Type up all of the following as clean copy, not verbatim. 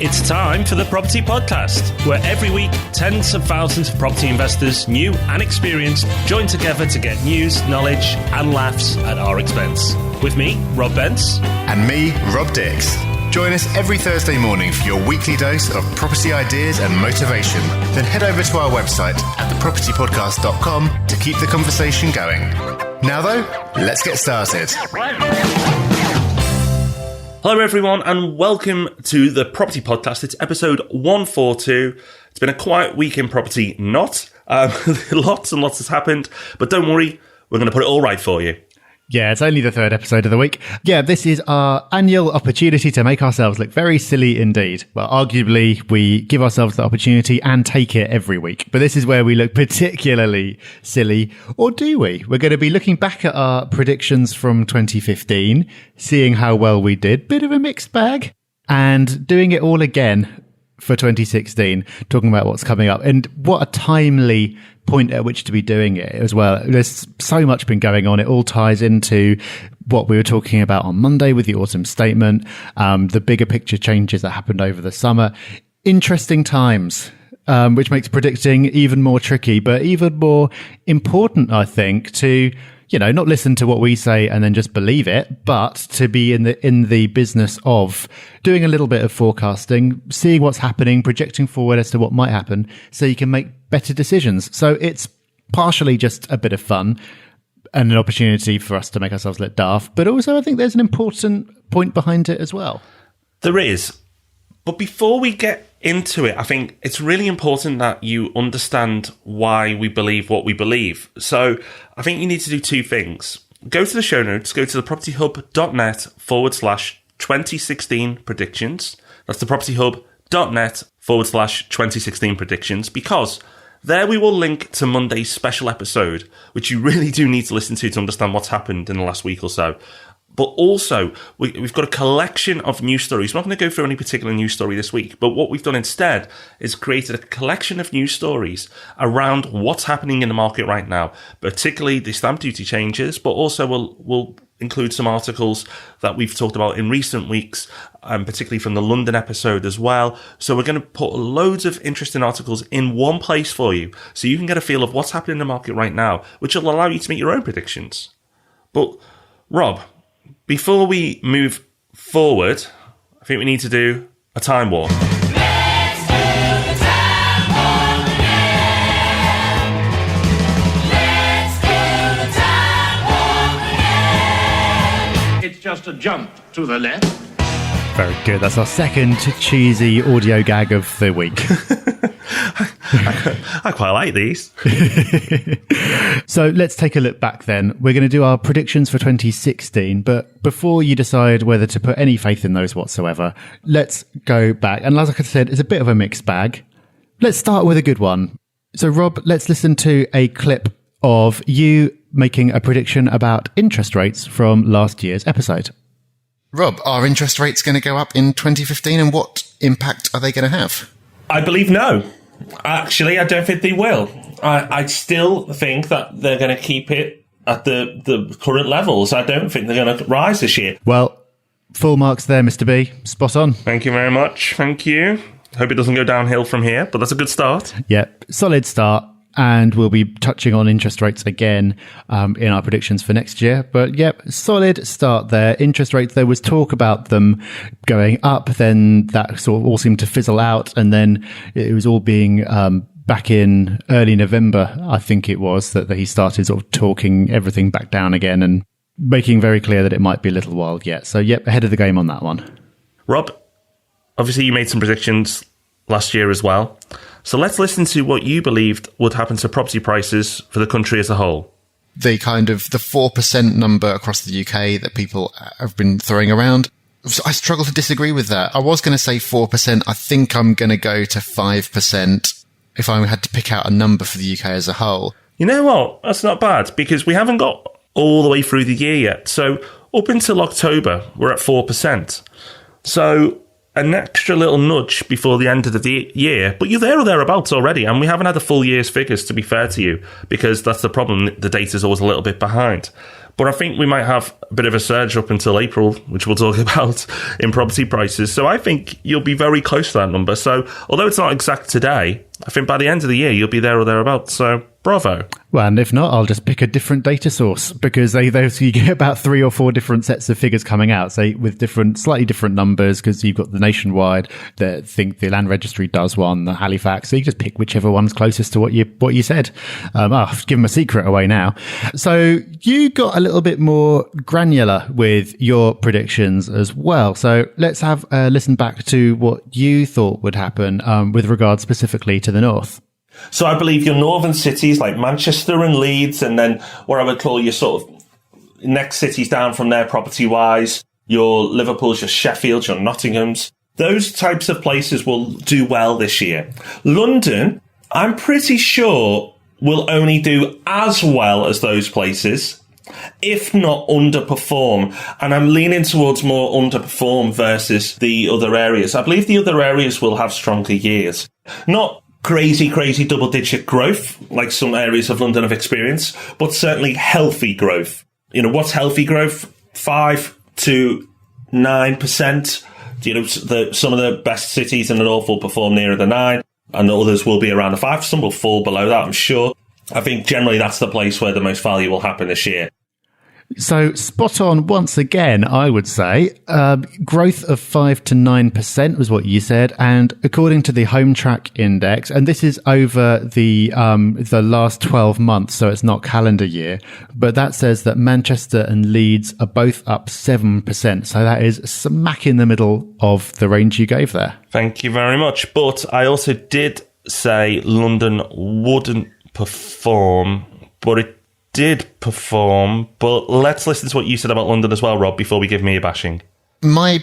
It's time for the Property Podcast, where every week tens of thousands of property investors, new and experienced, join together to get news, knowledge and laughs at our expense. With me, Rob Bence. And me, Rob Dix. Join us every Thursday morning for your weekly dose of property ideas and motivation. Then head over to our website at thepropertypodcast.com to keep the conversation going. Now though, let's get started. Hello everyone and welcome to the Property Podcast. It's episode 142. It's been a quiet week in property, lots and lots has happened, but don't worry, we're going to put it all right for you. Yeah, it's only the third episode of the week. Yeah, this is our annual opportunity to make ourselves look very silly indeed. Well, arguably, we give ourselves the opportunity and take it every week. But this is where we look particularly silly. Or do we? We're going to be looking back at our predictions from 2015, seeing how well we did. Bit of a mixed bag. And doing it all again for 2016, talking about what's coming up. And what a timely point at which to be doing it as well. There's so much been going on. It all ties into what we were talking about on Monday with the autumn statement, the bigger picture changes that happened over the summer. Interesting times, which makes predicting even more tricky, but even more important, I think, to not listen to what we say and then just believe it, but to be in the business of doing a little bit of forecasting, seeing what's happening, projecting forward as to what might happen so you can make better decisions. So it's partially just a bit of fun and an opportunity for us to make ourselves look daft, but also I think there's an important point behind it as well. There is. But before we get into it, I think it's really important that you understand why we believe what we believe. So I think you need to do two things. Go to the show notes, go to thepropertyhub.net/2016 predictions. That's thepropertyhub.net/2016 predictions, because there we will link to Monday's special episode, which you really do need to listen to understand what's happened in the last week or so. But also, we've got a collection of news stories. We're not going to go through any particular news story this week, but what we've done instead is created a collection of news stories around what's happening in the market right now, particularly the stamp duty changes, but also we'll include some articles that we've talked about in recent weeks, particularly from the London episode as well. So we're going to put loads of interesting articles in one place for you, so you can get a feel of what's happening in the market right now, which will allow you to make your own predictions. But, Rob, before we move forward, I think we need to do a time warp. Let's do the time warp again. Let's do the time warp again. It's just a jump to the left. Very good. That's our second cheesy audio gag of the week. I quite like these. So let's take a look back then. We're going to do our predictions for 2016, but before you decide whether to put any faith in those whatsoever, let's go back. And like I said, it's a bit of a mixed bag. Let's start with a good one. So Rob, let's listen to a clip of you making a prediction about interest rates from last year's episode. Rob, are interest rates going to go up in 2015 and what impact are they going to have? I believe no. Actually, I don't think they will. I still think that they're going to keep it at the current levels. I don't think they're going to rise this year. Well, full marks there, Mr. B. Spot on. Thank you very much. Thank you. Hope it doesn't go downhill from here, but that's a good start. Yep, solid start. And we'll be touching on interest rates again in our predictions for next year. But yep, solid start there. Interest rates, there was talk about them going up, then that sort of all seemed to fizzle out. And then it was all being back in early November, I think it was, that he started sort of talking everything back down again and making very clear that it might be a little while yet. So yep, ahead of the game on that one. Rob, obviously you made some predictions last year as well. So let's listen to what you believed would happen to property prices for the country as a whole. The 4% number across the UK that people have been throwing around. I struggle to disagree with that. I was going to say 4%. I think I'm going to go to 5% if I had to pick out a number for the UK as a whole. You know what? That's not bad, because we haven't got all the way through the year yet. So up until October, we're at 4%. So an extra little nudge before the end of the year, but you're there or thereabouts already, and we haven't had a full year's figures, to be fair to you, because that's the problem. The data's always a little bit behind. But I think we might have a bit of a surge up until April, which we'll talk about in property prices. So I think you'll be very close to that number. So although it's not exact today, I think by the end of the year, you'll be there or thereabouts. So bravo. Well, and if not, I'll just pick a different data source because you get about 3 or 4 different sets of figures coming out, say with slightly different numbers, because you've got the nationwide, think the land registry does one, the Halifax. So you just pick whichever one's closest to what you said. I've given my secret away now. So you got a little bit more granular with your predictions as well. So let's have a listen back to what you thought would happen with regard specifically to the north. So I believe your northern cities like Manchester and Leeds, and then what I would call your sort of next cities down from there property-wise, your Liverpools, your Sheffields, your Nottinghams, those types of places will do well this year. London, I'm pretty sure, will only do as well as those places, if not underperform. And I'm leaning towards more underperform versus the other areas. I believe the other areas will have stronger years. Not crazy double-digit growth, like some areas of London have experienced, but certainly healthy growth. You know, what's healthy growth? 5 to 9%. You know, some of the best cities in the north will perform nearer the 9, and the others will be around the 5. Some will fall below that, I'm sure. I think generally that's the place where the most value will happen this year. So spot on once again, I would say. Growth of 5 to 9% was what you said. And according to the Home Track Index, and this is over the last 12 months, so it's not calendar year, but that says that Manchester and Leeds are both up 7%. So that is smack in the middle of the range you gave there. Thank you very much. But I also did say London wouldn't perform, but it did perform. But let's listen to what you said about London as well, Rob, before we give me a bashing. My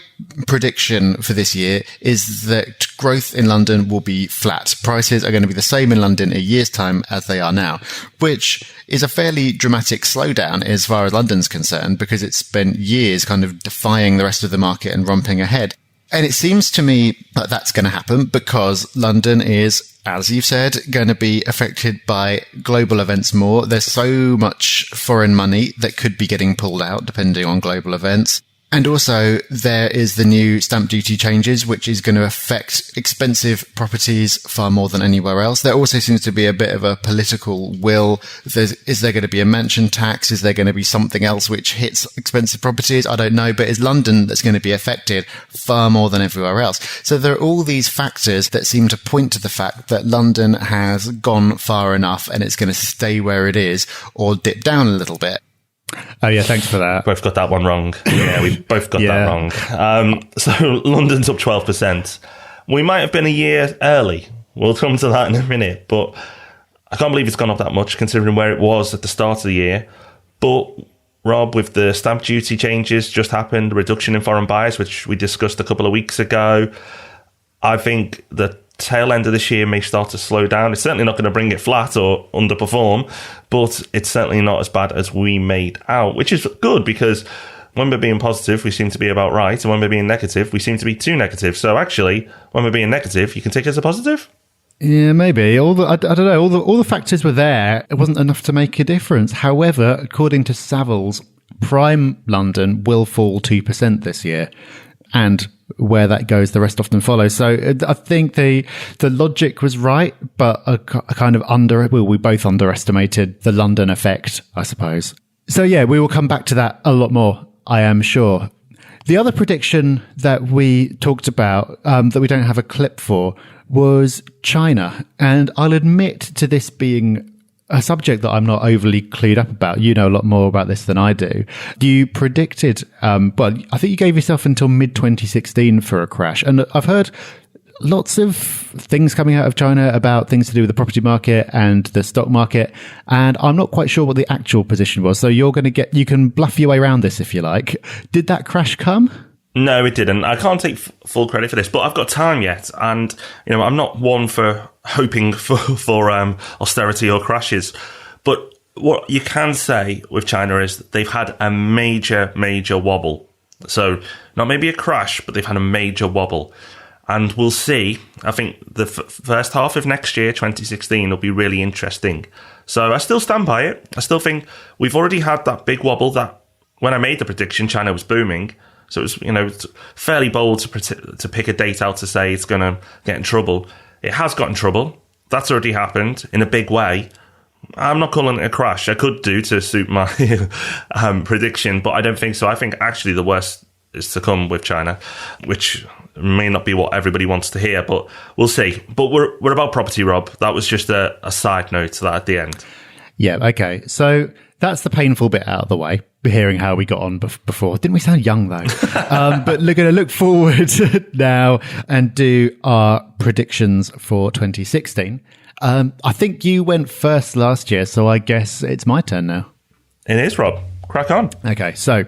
prediction for this year is that growth in London will be flat. Prices are going to be the same in London a year's time as they are now, which is a fairly dramatic slowdown as far as London's concerned, because it's spent years kind of defying the rest of the market and romping ahead. And it seems to me that that's going to happen because London is, as you've said, going to be affected by global events more. There's so much foreign money that could be getting pulled out depending on global events. And also there is the new stamp duty changes, which is going to affect expensive properties far more than anywhere else. There also seems to be a bit of a political will. Is there going to be a mansion tax? Is there going to be something else which hits expensive properties? I don't know, but it's London that's going to be affected far more than everywhere else. So there are all these factors that seem to point to the fact that London has gone far enough and it's going to stay where it is or dip down a little bit. Oh, yeah, thanks for that. Both got that one wrong. Yeah, we both got that wrong. So London's up 12%. We might have been a year early. We'll come to that in a minute. But I can't believe it's gone up that much considering where it was at the start of the year. But, Rob, with the stamp duty changes just happened, reduction in foreign buyers, which we discussed a couple of weeks ago, I think the tail end of this year may start to slow down. It's certainly not going to bring it flat or underperform, but it's certainly not as bad as we made out, which is good because when we're being positive, we seem to be about right, and when we're being negative, we seem to be too negative. So actually, when we're being negative, you can take it as a positive. Yeah, maybe. I don't know. All the factors were there. It wasn't enough to make a difference. However, according to Savills, prime London will fall 2% this year. And where that goes, the rest often follows. So I think the logic was right, but a kind of we both underestimated the London effect, I suppose. So yeah, we will come back to that a lot more, I am sure. The other prediction that we talked about, that we don't have a clip for, was China. And I'll admit to this being a subject that I'm not overly clued up about. You know a lot more about this than I do. You predicted, but I think you gave yourself until mid-2016 for a crash. And I've heard lots of things coming out of China about things to do with the property market and the stock market. And I'm not quite sure what the actual position was. So you can bluff your way around this if you like. Did that crash come? No, it didn't. I can't take full credit for this, but I've got time yet. And, I'm not one for hoping for austerity or crashes. But what you can say with China is that they've had a major wobble. So not maybe a crash, but they've had a major wobble. And we'll see. I think the first half of next year, 2016, will be really interesting. So I still stand by it. I still think we've already had that big wobble that when I made the prediction, China was booming. So it was, it's fairly bold to pick a date out to say it's going to get in trouble. It has got in trouble. That's already happened in a big way. I'm not calling it a crash. I could do to suit my prediction, but I don't think so. I think actually the worst is to come with China, which may not be what everybody wants to hear, but we'll see. But we're about property, Rob. That was just a side note to that at the end. Yeah, okay. So that's the painful bit out of the way, hearing how we got on before. Didn't we sound young, though? But we're going to look forward now and do our predictions for 2016. I think you went first last year, so I guess it's my turn now. It is, Rob. Crack on. Okay, so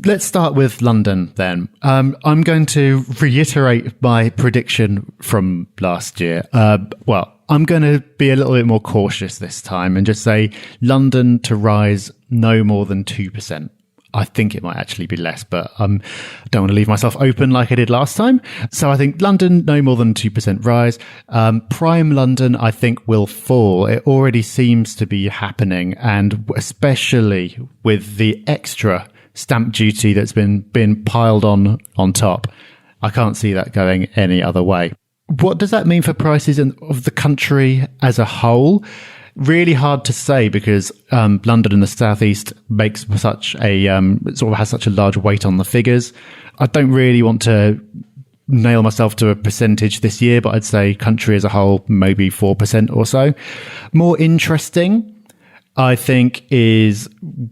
let's start with London then. I'm going to reiterate my prediction from last year. I'm going to be a little bit more cautious this time and just say London to rise no more than 2%. I think it might actually be less, but I don't want to leave myself open like I did last time. So I think London, no more than 2% rise. Prime London, I think, will fall. It already seems to be happening, and especially with the extra stamp duty that's been piled on top. I can't see that going any other way. What does that mean for prices of the country as a whole? Really hard to say because London and the southeast makes such a sort of has such a large weight on the figures. I don't really want to nail myself to a percentage this year, but I'd say country as a whole, maybe 4% or so. More interesting, I think, is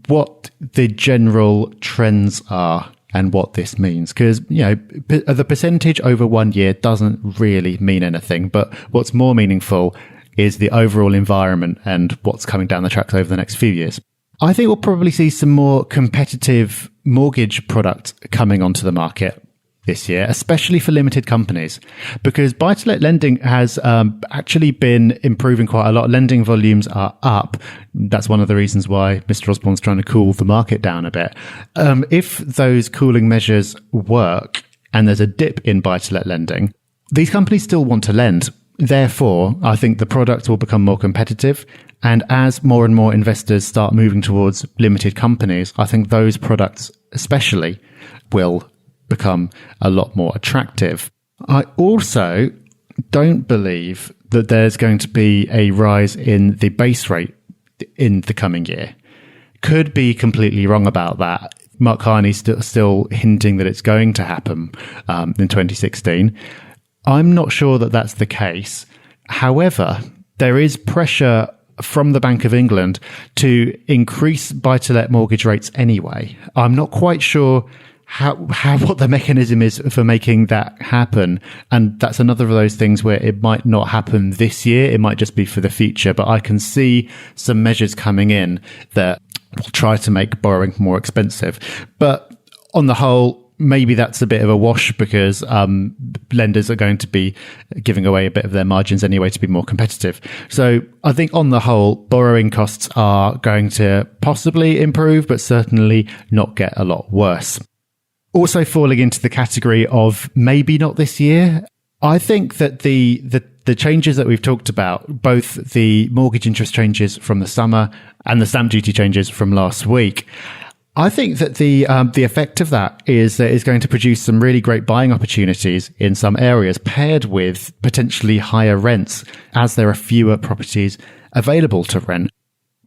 what the general trends are and what this means. Because, the percentage over 1 year doesn't really mean anything, but what's more meaningful is the overall environment and what's coming down the tracks over the next few years. I think we'll probably see some more competitive mortgage products coming onto the market this year, especially for limited companies, because buy-to-let lending has actually been improving quite a lot. Lending volumes are up. That's one of the reasons why Mr. Osborne's trying to cool the market down a bit. If those cooling measures work and there's a dip in buy-to-let lending, these companies still want to lend. Therefore, I think the product will become more competitive. And as more and more investors start moving towards limited companies, I think those products especially will become a lot more attractive. I also don't believe that there's going to be a rise in the base rate in the coming year. Could be completely wrong about that. Mark Carney's still hinting that it's going to happen in 2016. I'm not sure that that's the case. However, there is pressure from the Bank of England to increase buy-to-let mortgage rates anyway. I'm not quite sure what the mechanism is for making that happen. And that's another of those things where it might not happen this year. It might just be for the future. But I can see some measures coming in that will try to make borrowing more expensive. But on the whole, maybe that's a bit of a wash because lenders are going to be giving away a bit of their margins anyway to be more competitive. So I think on the whole, borrowing costs are going to possibly improve, but certainly not get a lot worse. Also falling into the category of maybe not this year, I think that the changes that we've talked about, both the mortgage interest changes from the summer and the stamp duty changes from last week, I think that the effect of that is going to produce some really great buying opportunities in some areas, paired with potentially higher rents as there are fewer properties available to rent.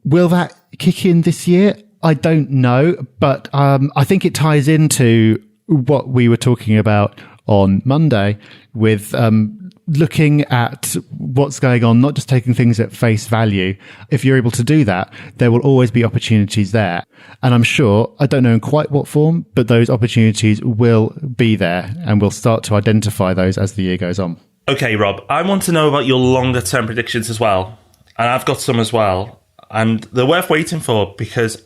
Will that kick in this year? I don't know, but I think it ties into what we were talking about on Monday with looking at what's going on, not just taking things at face value. If you're able to do that, there will always be opportunities there. And I'm sure, I don't know in quite what form, but those opportunities will be there and we'll start to identify those as the year goes on. Okay, Rob, I want to know about your longer term predictions as well. And I've got some as well. And they're worth waiting for because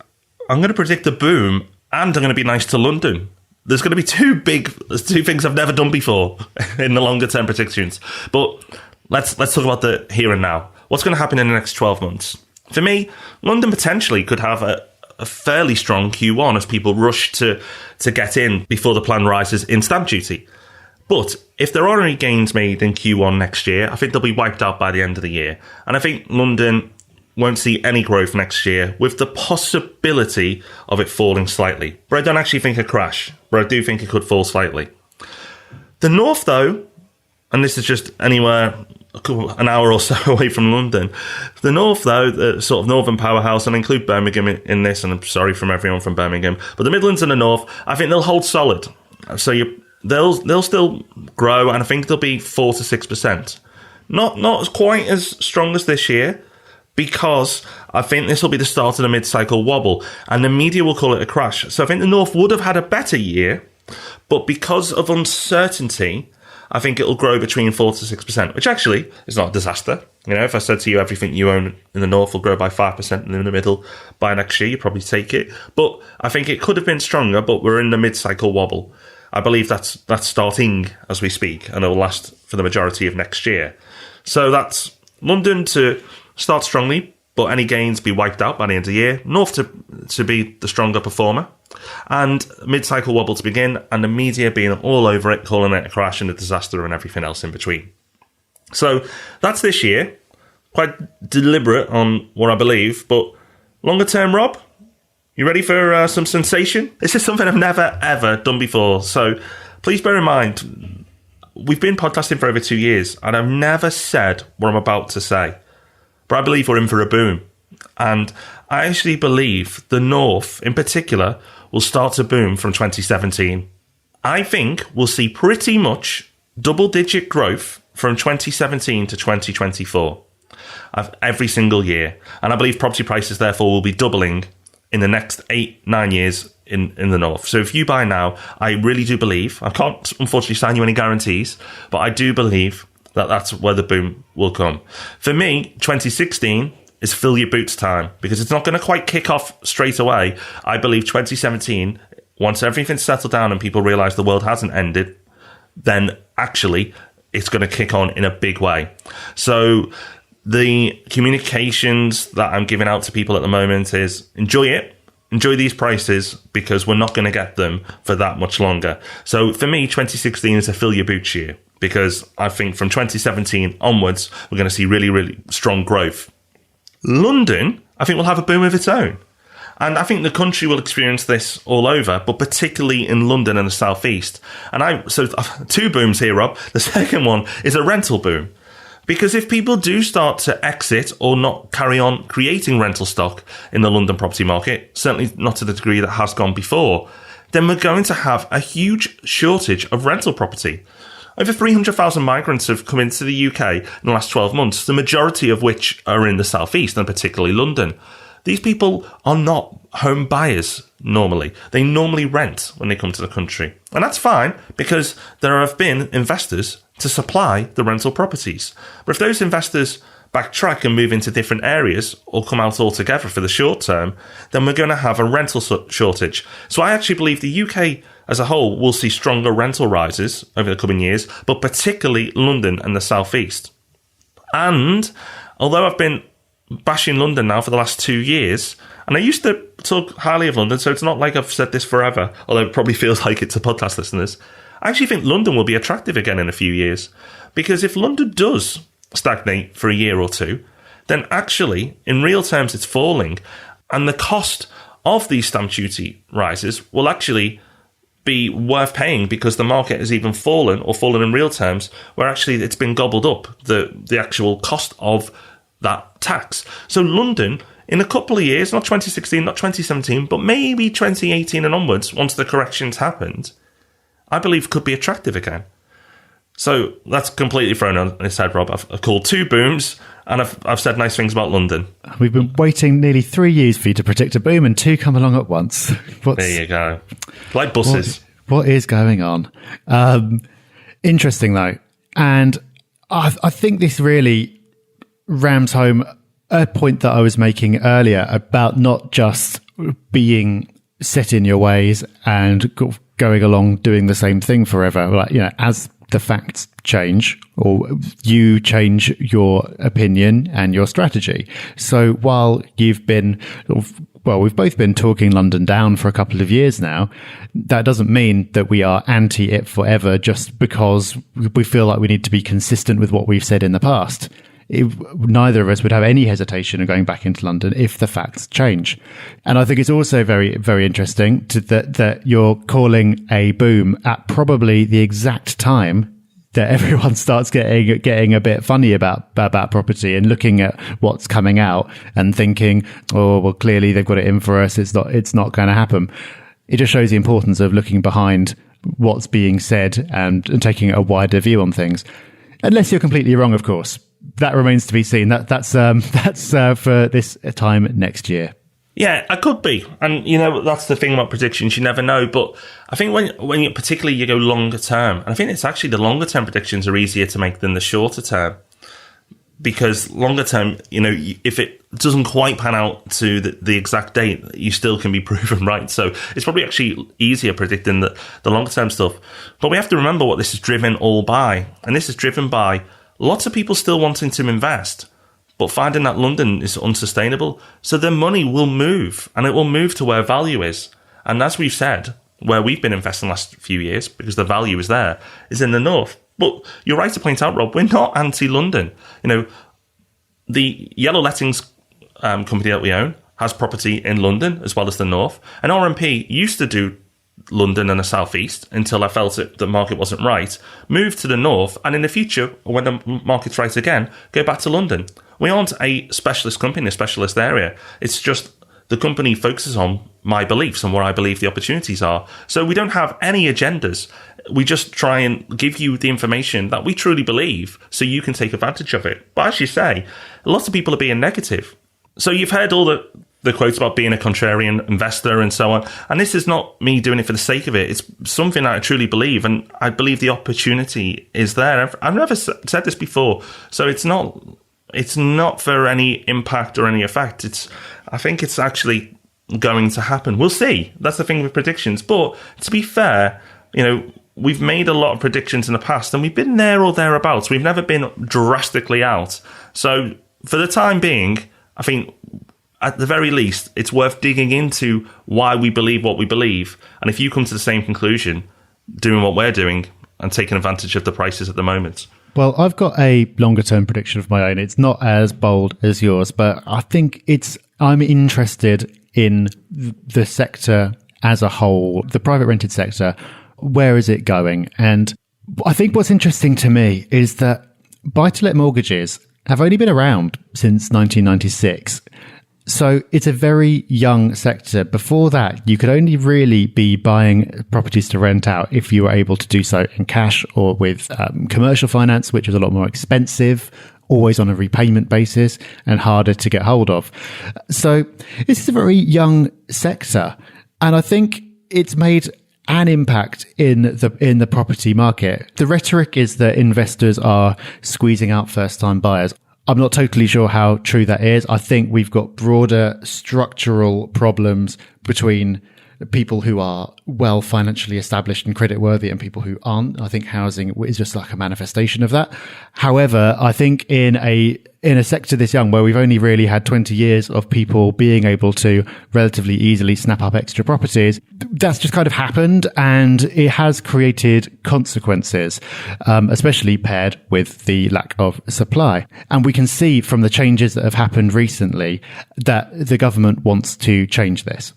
I'm going to predict a boom and I'm going to be nice to London. There's going to be two things I've never done before in the longer term predictions. But let's talk about the here and now. What's going to happen in the next 12 months? For me, London potentially could have a fairly strong Q1 as people rush to get in before the plan rises in stamp duty. But if there are any gains made in Q1 next year, I think they'll be wiped out by the end of the year. And I think London won't see any growth next year, with the possibility of it falling slightly. But I don't actually think a crash, but I do think it could fall slightly. The North, though, and this is just anywhere an hour or so away from London. The North, though, the sort of northern powerhouse, and I include Birmingham in this, and I'm sorry from everyone from Birmingham, but the Midlands and the North, I think they'll hold solid. So they'll still grow, and I think they'll be 4 to 6%. Not quite as strong as this year, because I think this will be the start of the mid-cycle wobble, and the media will call it a crash. So I think the North would have had a better year, but because of uncertainty, I think it'll grow between 4 to 6%, which actually is not a disaster. You know, if I said to you everything you own in the North will grow by 5% and in the middle by next year, you'd probably take it. But I think it could have been stronger, but we're in the mid-cycle wobble. I believe that's starting as we speak, and it'll last for the majority of next year. So that's London to start strongly, but any gains be wiped out by the end of the year. North to be the stronger performer, and mid-cycle wobble to begin, and the media being all over it, calling it a crash and a disaster and everything else in between. So that's this year. Quite deliberate on what I believe, but longer term, Rob, you ready for some sensation? This is something I've never, ever done before, so please bear in mind, we've been podcasting for over 2 years, and I've never said what I'm about to say. But I believe we're in for a boom. And I actually believe the North, in particular, will start to boom from 2017. I think we'll see pretty much double-digit growth from 2017 to 2024 every single year. And I believe property prices, therefore, will be doubling in the next 8-9 years in the North. So if you buy now, I really do believe, I can't unfortunately sign you any guarantees, but I do believe that's where the boom will come. For me, 2016 is fill your boots time, because it's not going to quite kick off straight away. I believe 2017, once everything's settled down and people realise the world hasn't ended, then actually it's going to kick on in a big way. So the communications that I'm giving out to people at the moment is enjoy it. Enjoy these prices, because we're not going to get them for that much longer. So for me, 2016 is a fill your boots year, because I think from 2017 onwards, we're going to see really, really strong growth. London, I think, will have a boom of its own. And I think the country will experience this all over, but particularly in London and the southeast. And so 2 booms here, Rob. The second one is a rental boom. Because if people do start to exit or not carry on creating rental stock in the London property market, certainly not to the degree that has gone before, then we're going to have a huge shortage of rental property. Over 300,000 migrants have come into the UK in the last 12 months, the majority of which are in the southeast, and particularly London. These people are not home buyers normally. They normally rent when they come to the country. And that's fine, because there have been investors to supply the rental properties. But if those investors backtrack and move into different areas or come out altogether for the short term, then we're going to have a rental shortage. So I actually believe the UK as a whole will see stronger rental rises over the coming years, but particularly London and the southeast. And although I've been bashing London now for the last 2 years, and I used to talk highly of London, so it's not like I've said this forever, although it probably feels like it to podcast listeners, I actually think London will be attractive again in a few years. Because if London does stagnate for a year or two, then actually, in real terms, it's falling. And the cost of these stamp duty rises will actually be worth paying, because the market has even fallen in real terms, where actually it's been gobbled up, the actual cost of that tax. So London, in a couple of years, not 2016, not 2017, but maybe 2018 and onwards, once the corrections happened, I believe could be attractive again. So that's completely thrown on its head, Rob. I've called 2 booms, and I've said nice things about London. We've been waiting nearly 3 years for you to predict a boom, and 2 come along at once. There you go. Like buses. What is going on? Interesting, though. And I think this really rams home a point that I was making earlier about not just being set in your ways and going along doing the same thing forever. Like, you know, as the facts change, or you change your opinion and your strategy. So while you've been well, we've both been talking London down for a couple of years now. That doesn't mean that we are anti it forever just because we feel like we need to be consistent with what we've said in the past. Neither of us would have any hesitation of going back into London if the facts change. And I think it's also very, very interesting that you're calling a boom at probably the exact time that everyone starts getting a bit funny about property and looking at what's coming out and thinking, oh, well, clearly they've got it in for us. It's not going to happen. It just shows the importance of looking behind what's being said and taking a wider view on things. Unless you're completely wrong, of course. That remains to be seen. That's for this time next year. Yeah, I could be. And, you know, that's the thing about predictions. You never know. But I think when you, particularly you go longer term, and I think it's actually the longer term predictions are easier to make than the shorter term. Because longer term, you know, if it doesn't quite pan out to the exact date, you still can be proven right. So it's probably actually easier predicting the longer term stuff. But we have to remember what this is driven all by. And this is driven by lots of people still wanting to invest, but finding that London is unsustainable. So their money will move, and it will move to where value is. And as we've said, where we've been investing the last few years, because the value is there, is in the north. But you're right to point out, Rob, we're not anti-London. You know, the Yellow Lettings company that we own has property in London as well as the north. And RMP used to do London and the southeast until I felt the market wasn't right, moved to the north, and in the future, when the market's right again, go back to London. We aren't a specialist company, a specialist area. It's just the company focuses on my beliefs and where I believe the opportunities are. So we don't have any agendas. We just try and give you the information that we truly believe so you can take advantage of it. But as you say, lots of people are being negative. So you've heard all the quotes about being a contrarian investor and so on. And this is not me doing it for the sake of it. It's something that I truly believe. And I believe the opportunity is there. I've never said this before. So it's not for any impact or any effect. I think it's actually going to happen. We'll see. That's the thing with predictions. But to be fair, you know, we've made a lot of predictions in the past and we've been there or thereabouts. We've never been drastically out. So for the time being, I think at the very least, it's worth digging into why we believe what we believe. And if you come to the same conclusion, doing what we're doing and taking advantage of the prices at the moment. Well, I've got a longer term prediction of my own. It's not as bold as yours, but I think I'm interested in the sector as a whole, the private rented sector. Where is it going? And I think what's interesting to me is that buy-to-let mortgages have only been around since 1996. So it's a very young sector. Before that, you could only really be buying properties to rent out if you were able to do so in cash or with commercial finance, which was a lot more expensive, always on a repayment basis and harder to get hold of. So this is a very young sector. And I think it's made an impact in the property market. The rhetoric is that investors are squeezing out first-time buyers. I'm not totally sure how true that is. I think we've got broader structural problems between people who are well financially established and creditworthy and people who aren't. I think housing is just like a manifestation of that. However, I think in a sector this young, where we've only really had 20 years of people being able to relatively easily snap up extra properties, that's just kind of happened, and it has created consequences, especially paired with the lack of supply. And we can see from the changes that have happened recently that the government wants to change this.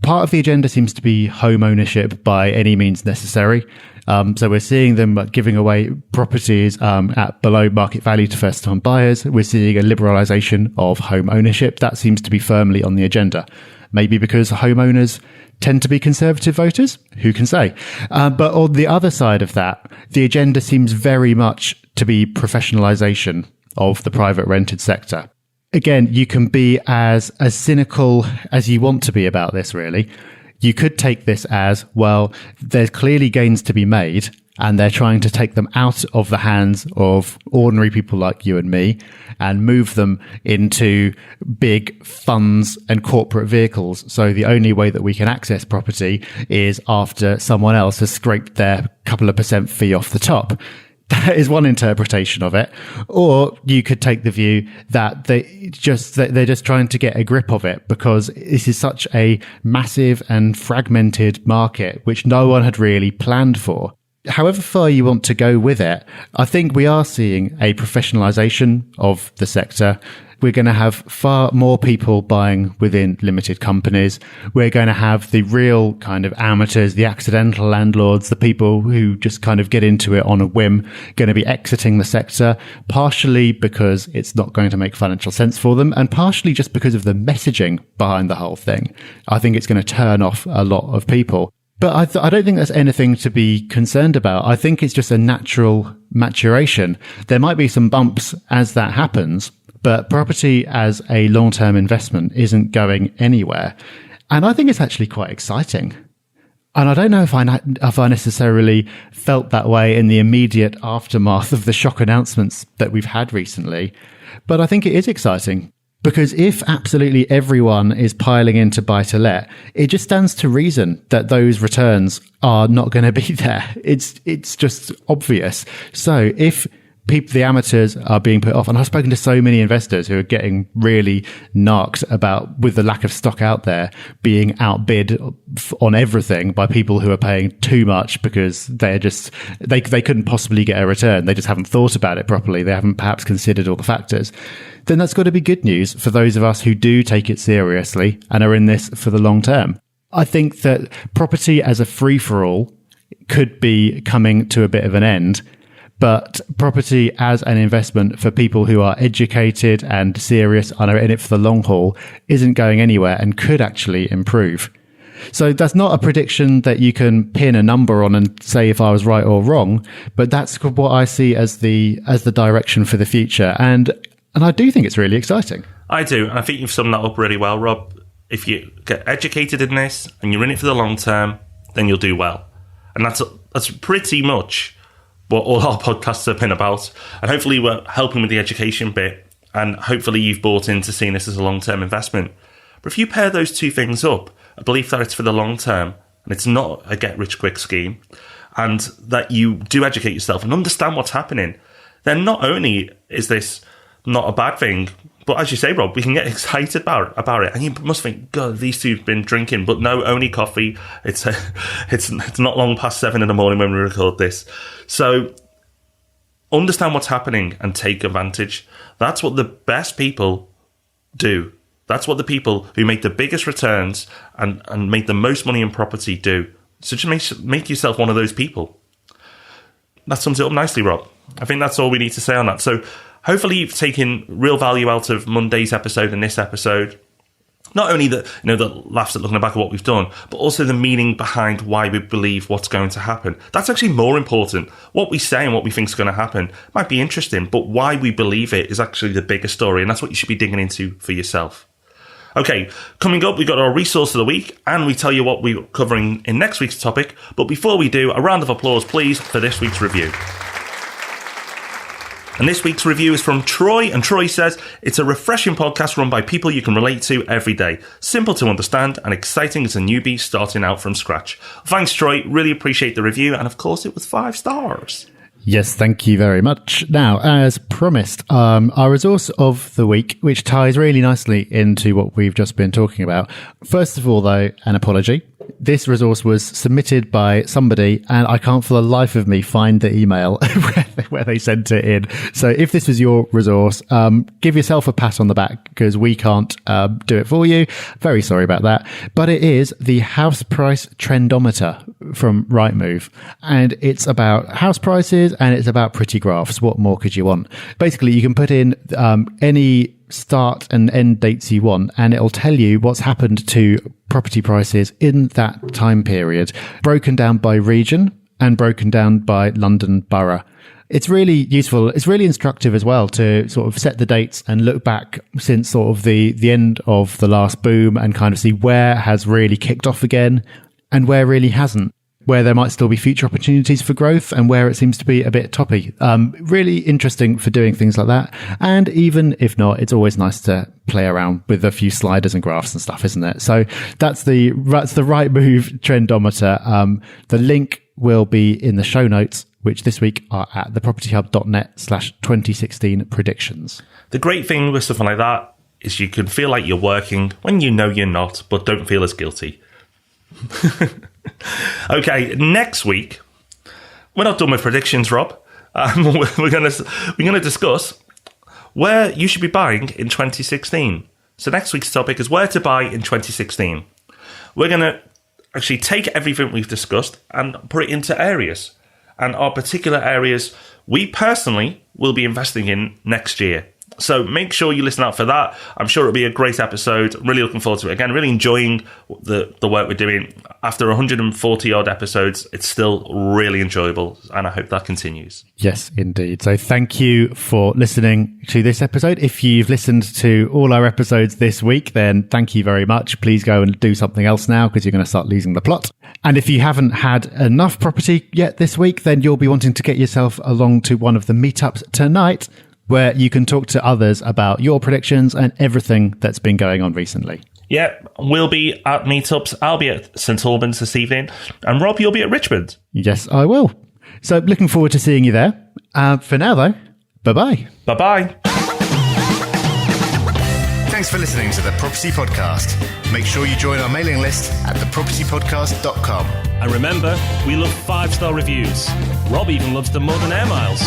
Part of the agenda seems to be home ownership by any means necessary. So we're seeing them giving away properties at below market value to first-time buyers. We're seeing a liberalisation of home ownership. That seems to be firmly on the agenda. Maybe because homeowners tend to be conservative voters? Who can say? But on the other side of that, the agenda seems very much to be professionalisation of the private rented sector. Again, you can be as cynical as you want to be about this, really. You could take this as, well, there's clearly gains to be made, and they're trying to take them out of the hands of ordinary people like you and me and move them into big funds and corporate vehicles. So the only way that we can access property is after someone else has scraped their couple of % fee off the top. That is one interpretation of it. Or you could take the view that they're just trying to get a grip of it because this is such a massive and fragmented market, which no one had really planned for. However far you want to go with it, I think we are seeing a professionalization of the sector. We're going to have far more people buying within limited companies. We're going to have the real kind of amateurs, the accidental landlords, the people who just kind of get into it on a whim, going to be exiting the sector, partially because it's not going to make financial sense for them, and partially just because of the messaging behind the whole thing. I think it's going to turn off a lot of people. But I don't think there's anything to be concerned about. I think it's just a natural maturation. There might be some bumps as that happens, but property as a long-term investment isn't going anywhere. And I think it's actually quite exciting. And I don't know if I necessarily felt that way in the immediate aftermath of the shock announcements that we've had recently, but I think it is exciting. Because if absolutely everyone is piling into buy-to-let, it just stands to reason that those returns are not going to be there. It's just obvious. So if the amateurs are being put off, and I've spoken to so many investors who are getting really narked about, with the lack of stock out there, being outbid on everything by people who are paying too much because they couldn't possibly get a return. They just haven't thought about it properly. They haven't perhaps considered all the factors. Then that's got to be good news for those of us who do take it seriously and are in this for the long term. I think that property as a free-for-all could be coming to a bit of an end. But property as an investment for people who are educated and serious and are in it for the long haul isn't going anywhere and could actually improve. So that's not a prediction that you can pin a number on and say if I was right or wrong, but that's what I see as the direction for the future. And I do think it's really exciting. I do. And I think you've summed that up really well, Rob. If you get educated in this and you're in it for the long term, then you'll do well. And that's pretty much what all our podcasts have been about. And hopefully we're helping with the education bit, and hopefully you've bought into seeing this as a long-term investment. But if you pair those two things up, a belief that it's for the long term and it's not a get-rich-quick scheme, and that you do educate yourself and understand what's happening, then not only is this not a bad thing, but as you say, Rob, we can get excited about it. And you must think, God, these two have been drinking, but no, only coffee. It's not long past 7 a.m. when we record this. So understand what's happening and take advantage. That's what the best people do. That's what the people who make the biggest returns and make the most money in property do. So just make yourself one of those people. That sums it up nicely, Rob. I think that's all we need to say on that. So hopefully you've taken real value out of Monday's episode and this episode. Not only the laughs at looking back at what we've done, but also the meaning behind why we believe what's going to happen. That's actually more important. What we say and what we think is going to happen might be interesting, but why we believe it is actually the bigger story, and that's what you should be digging into for yourself. Okay, coming up, we've got our resource of the week, and we tell you what we're covering in next week's topic. But before we do, a round of applause, please, for this week's review. And this week's review is from Troy, and Troy says, it's a refreshing podcast run by people you can relate to every day. Simple to understand and exciting as a newbie starting out from scratch. Thanks, Troy. Really appreciate the review. And of course, it was 5 stars. Yes, thank you very much. Now, as promised, our resource of the week, which ties really nicely into what we've just been talking about. First of all, though, an apology. This resource was submitted by somebody, and I can't for the life of me find the email where they sent it in. So if this was your resource, give yourself a pat on the back, because we can't do it for you. Very sorry about that. But it is the house price trendometer from Rightmove, and it's about house prices and it's about pretty graphs. What more could you want? Basically, you can put in any start and end dates you want, and it'll tell you what's happened to property prices in that time period, broken down by region and broken down by London borough. It's really useful. It's really instructive as well to sort of set the dates and look back since sort of the end of the last boom and kind of see where has really kicked off again and where really hasn't, where there might still be future opportunities for growth and where it seems to be a bit toppy. Really interesting for doing things like that. And even if not, it's always nice to play around with a few sliders and graphs and stuff, isn't it? So that's the Rightmove trendometer. The link will be in the show notes, which this week are at thepropertyhub.net/2016 predictions. The great thing with something like that is you can feel like you're working when you know you're not, but don't feel as guilty. Okay, next week, we're not done with predictions, Rob. We're going to discuss where you should be buying in 2016. So next week's topic is where to buy in 2016. We're going to actually take everything we've discussed and put it into areas. And our particular areas we personally will be investing in next year. So make sure you listen out for that. I'm sure it'll be a great episode. Really looking forward to it. Again, really enjoying the work we're doing. After 140 odd episodes, it's still really enjoyable, and I hope that continues. Yes, indeed. So thank you for listening to this episode. If you've listened to all our episodes this week, then thank you very much. Please go and do something else now, because you're going to start losing the plot. And if you haven't had enough property yet this week, then you'll be wanting to get yourself along to one of the meetups tonight, where you can talk to others about your predictions and everything that's been going on recently. Yeah, we'll be at meetups. I'll be at St Albans this evening. And Rob, you'll be at Richmond. Yes, I will. So looking forward to seeing you there. For now, though, bye-bye. Bye-bye. Thanks for listening to The Property Podcast. Make sure you join our mailing list at thepropertypodcast.com. And remember, we love 5-star reviews. Rob even loves them more than air miles.